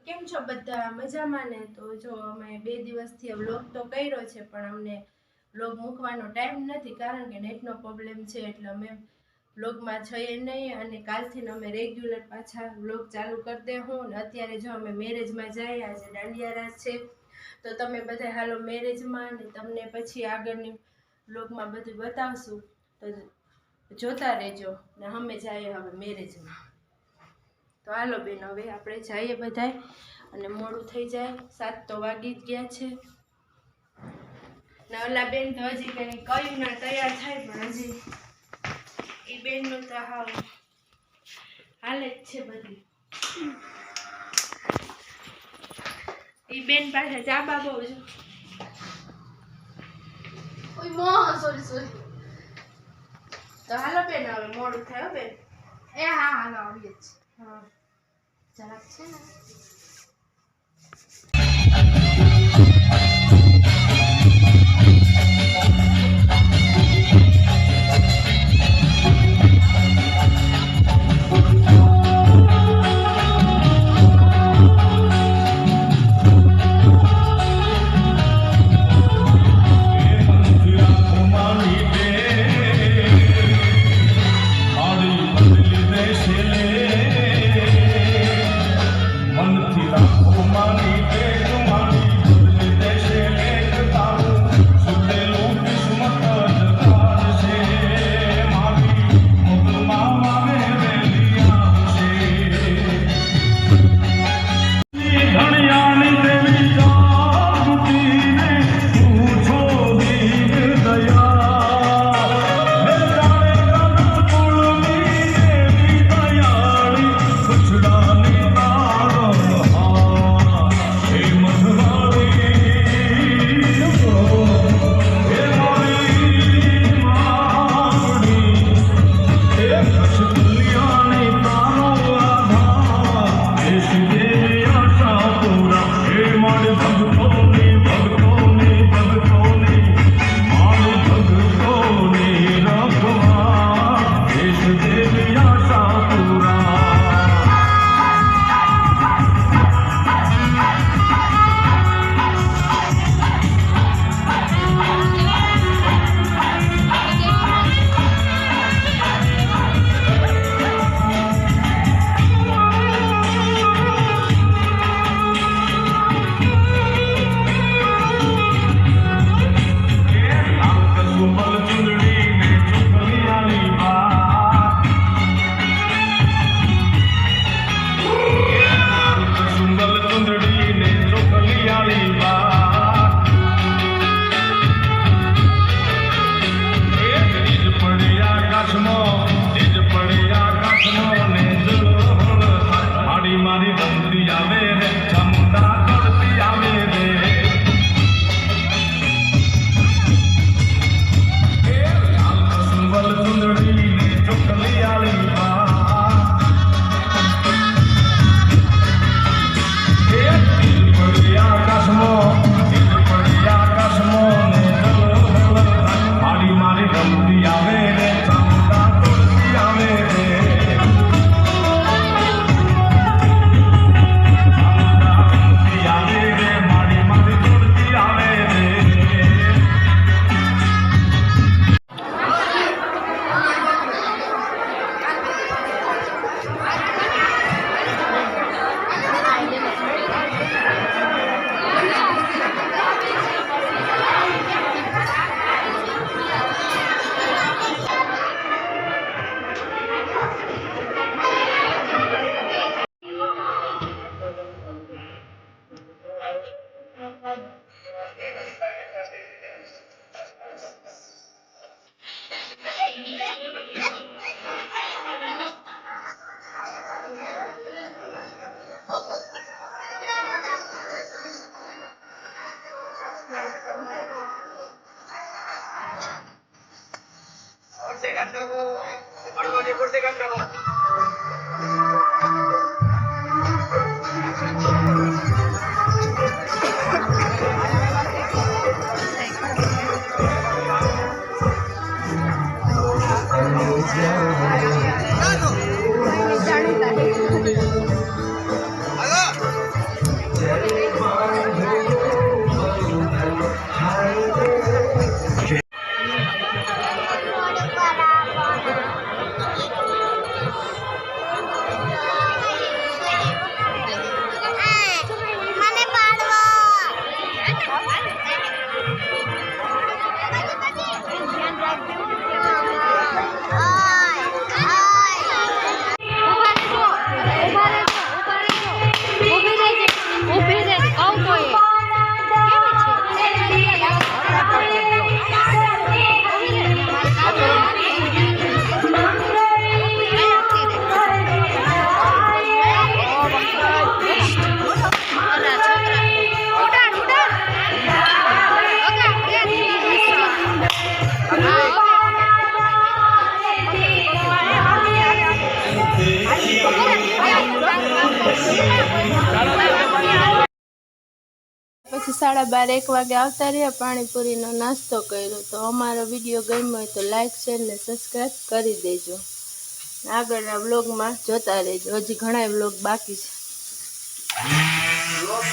કેમ છો બધા મજામાં ને? તો જો અમે 2 દિવસથી વ્લોગ તો કર્યો છે પણ અમને વ્લોગ મૂકવાનો ટાઈમ નથી કારણ કે નેટનો પ્રોબ્લેમ છે એટલે અમે વ્લોગમાં છીએ નહીં અને કાલથી અમે રેગ્યુલર પાછા વ્લોગ ચાલુ કરી દેવું. અને અત્યારે જો અમે મેરેજમાં જઈએ, આજે દાંડિયા રાસ છે તો તમે બધા હાલો મેરેજમાં ને તમને પછી આગળની વ્લોગમાં બધું બતાવશું તો જોતા રહેજો ને અમે જઈએ હવે મેરેજમાં. તો હાલો બેન હવે આપણે જઈએ બધાય અને મોડું થઈ જાય, 7 તો વાગી જ ગયા છે ને ઓલા બેન તો હજી કંઈ કયું ના તૈયાર થાય પણ હજી એ બેનનું તો હાવ હાલે જ છે બધી. એ બેન પાસે ચાબા બહુ છે. સોરી તો હાલો બેન હવે મોડું થાય બેન. હા હાલો આવીએ જ. હા જરાક છે ને પછી 12:30-1 વાગે આવતા રહ્યા, પાણીપુરીનો નાસ્તો કર્યો. તો અમારો વિડીયો ગમ્યો હોય તો લાઈક શેર ને સબસ્ક્રાઈબ કરી દેજો. આગળના વ્લોગમાં જોતા રહેજો, હજી ઘણા વ્લોગ બાકી છે.